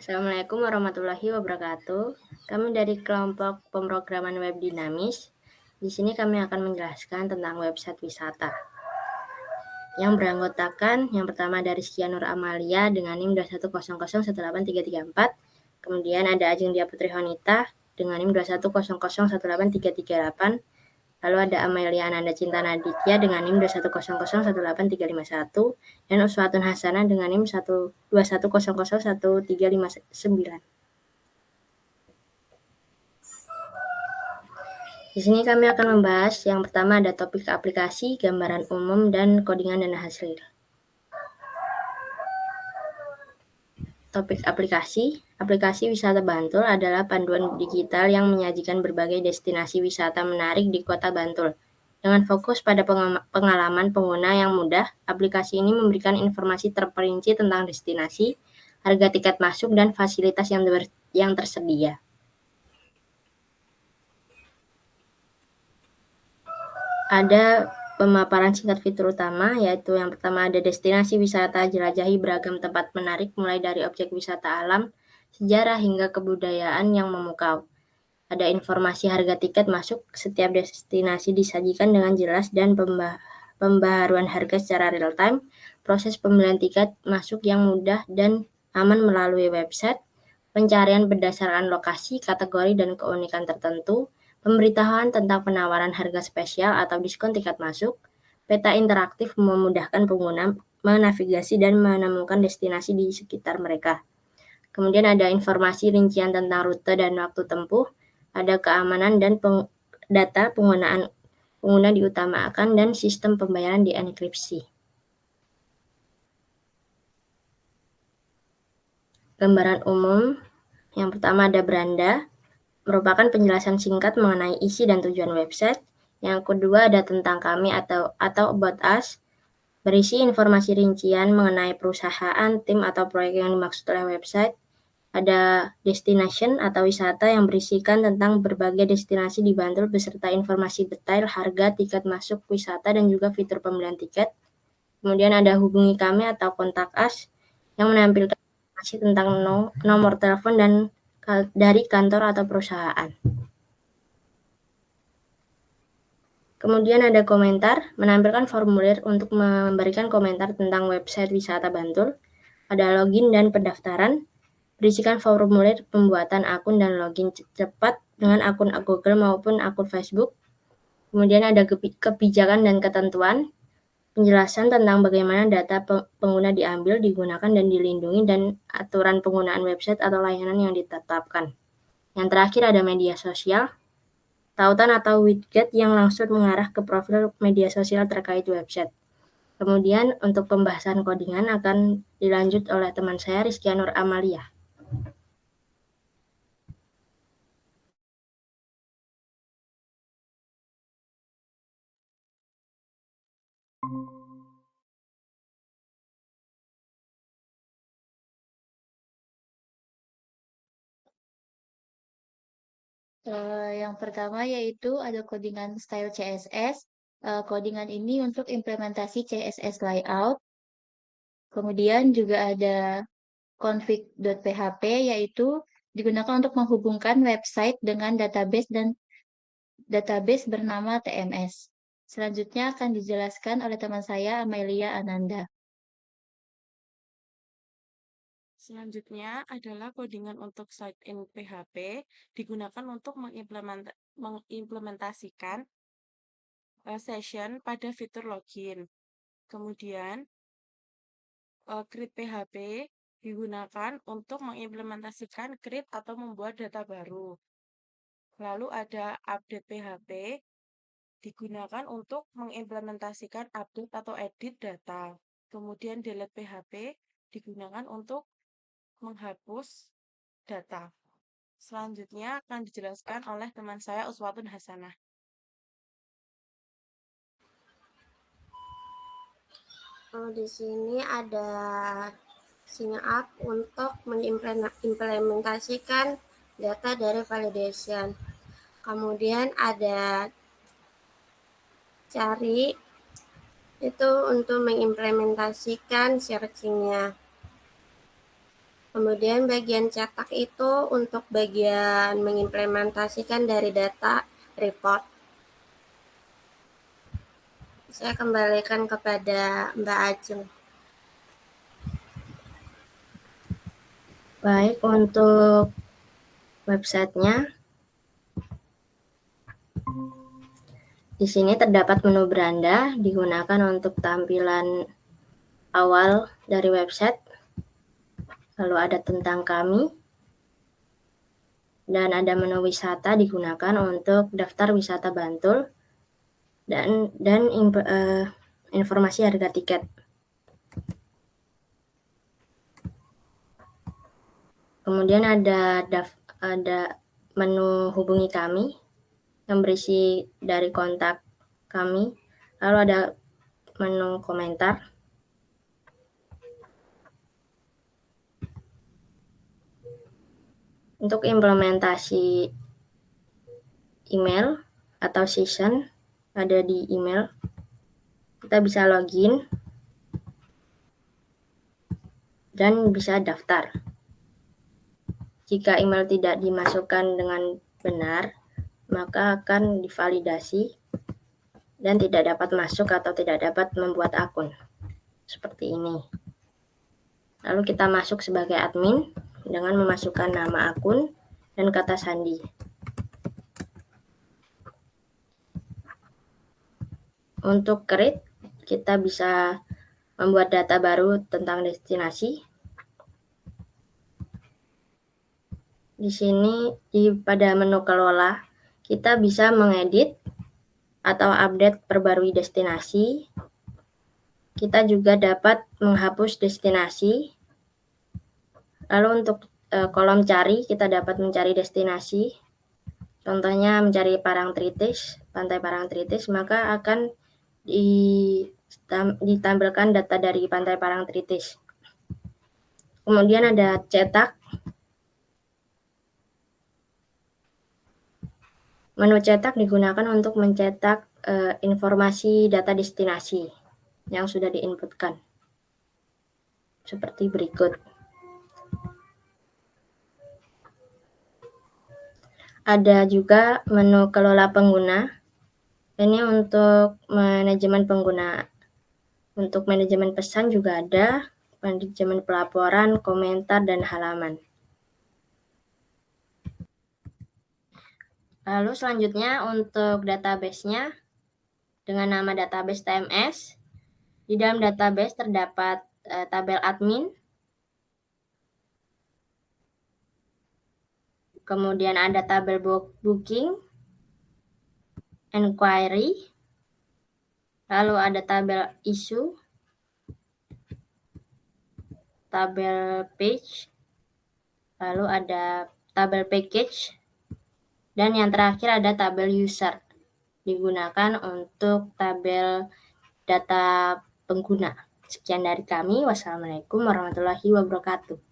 Assalamualaikum warahmatullahi wabarakatuh. Kami dari kelompok pemrograman web dinamis. Di sini kami akan menjelaskan tentang website wisata yang beranggotakan yang pertama dari Rizkianur Amalia dengan NIM 21001834. Kemudian ada Ajeng Dia Putri Honita dengan NIM 21001838. Lalu ada Amelia Ananda Cinta Naditya dengan NIM 21001831 dan Uswatun Hasanah dengan NIM 21001359. Di sini kami akan membahas yang pertama ada topik aplikasi, gambaran umum, dan kodingan dan hasil. Topik aplikasi. Aplikasi Wisata Bantul adalah panduan digital yang menyajikan berbagai destinasi wisata menarik di Kota Bantul. Dengan fokus pada pengalaman pengguna yang mudah, aplikasi ini memberikan informasi terperinci tentang destinasi, harga tiket masuk, dan fasilitas yang tersedia. Ada pemaparan singkat fitur utama, yaitu yang pertama ada destinasi wisata, jelajahi beragam tempat menarik mulai dari objek wisata alam, sejarah hingga kebudayaan yang memukau. Ada informasi harga tiket masuk, setiap destinasi disajikan dengan jelas dan pembaharuan harga secara real time, proses pembelian tiket masuk yang mudah dan aman melalui website, pencarian berdasarkan lokasi, kategori, dan keunikan tertentu, pemberitahuan tentang penawaran harga spesial atau diskon tiket masuk, peta interaktif memudahkan pengguna menavigasi dan menemukan destinasi di sekitar mereka. Kemudian ada informasi rincian tentang rute dan waktu tempuh, ada keamanan dan data penggunaan pengguna diutamakan dan sistem pembayaran dienkripsi. Gambaran umum, yang pertama ada beranda, merupakan penjelasan singkat mengenai isi dan tujuan website. Yang kedua ada tentang kami atau about us, berisi informasi rincian mengenai perusahaan, tim, atau proyek yang dimaksud oleh website. Ada destination atau wisata yang berisikan tentang berbagai destinasi di Bantul beserta informasi detail harga tiket masuk wisata dan juga fitur pembelian tiket. Kemudian ada hubungi kami atau kontak us yang menampilkan informasi tentang nomor telepon dan dari kantor atau perusahaan. Kemudian ada komentar, menampilkan formulir untuk memberikan komentar tentang website wisata Bantul. Ada login dan pendaftaran, berisikan formulir pembuatan akun dan login cepat dengan akun Google maupun akun Facebook. Kemudian ada kebijakan dan ketentuan, penjelasan tentang bagaimana data pengguna diambil, digunakan, dan dilindungi, dan aturan penggunaan website atau layanan yang ditetapkan. Yang terakhir ada media sosial, tautan atau widget yang langsung mengarah ke profil media sosial terkait website. Kemudian untuk pembahasan kodingan akan dilanjut oleh teman saya Rizkianur Amalia. Yang pertama yaitu ada codingan style CSS. Codingan ini untuk implementasi CSS layout. Kemudian juga ada config.php yaitu digunakan untuk menghubungkan website dengan database dan database bernama TMS. Selanjutnya akan dijelaskan oleh teman saya Amelia Ananda. Selanjutnya adalah codingan untuk site-in PHP digunakan untuk mengimplementasikan session pada fitur login. Kemudian, create PHP digunakan untuk mengimplementasikan create atau membuat data baru. Lalu ada update PHP digunakan untuk mengimplementasikan update atau edit data. Kemudian delete PHP digunakan untuk menghapus data. Selanjutnya akan dijelaskan oleh teman saya Uswatun Hasanah. Di sini ada sign up untuk mengimplementasikan data dari validation. Kemudian ada cari itu untuk mengimplementasikan searching-nya. Kemudian bagian cetak itu untuk bagian mengimplementasikan dari data report. Saya kembalikan kepada Mbak Ajeng. Baik, untuk websitenya, di sini terdapat menu beranda digunakan untuk tampilan awal dari website. Lalu ada tentang kami, dan ada menu wisata digunakan untuk daftar wisata Bantul dan informasi harga tiket. Kemudian ada menu hubungi kami yang berisi dari kontak kami. Lalu ada menu komentar. Untuk implementasi email atau session ada di email. Kita bisa login dan bisa daftar. Jika email tidak dimasukkan dengan benar, maka akan divalidasi dan tidak dapat masuk atau tidak dapat membuat akun. Seperti ini. Lalu kita masuk sebagai admin dengan memasukkan nama akun dan kata sandi. Untuk create, kita bisa membuat data baru tentang destinasi. Di sini pada menu kelola, kita bisa mengedit atau update perbarui destinasi. Kita juga dapat menghapus destinasi. Lalu untuk kolom cari, kita dapat mencari destinasi. Contohnya mencari Parangtritis, Pantai Parangtritis, maka akan ditampilkan data dari Pantai Parangtritis. Kemudian ada cetak. Menu cetak digunakan untuk mencetak informasi data destinasi yang sudah diinputkan. Seperti berikut. Ada juga menu kelola pengguna. Ini untuk manajemen pengguna. Untuk manajemen pesan juga ada, manajemen pelaporan, komentar, dan halaman. Lalu selanjutnya untuk database-nya dengan nama database TMS. Di dalam database terdapat tabel admin, kemudian ada tabel booking, inquiry, lalu ada tabel issue, tabel page, lalu ada tabel package, dan yang terakhir ada tabel user. Digunakan untuk tabel data pengguna. Sekian dari kami. Wassalamualaikum warahmatullahi wabarakatuh.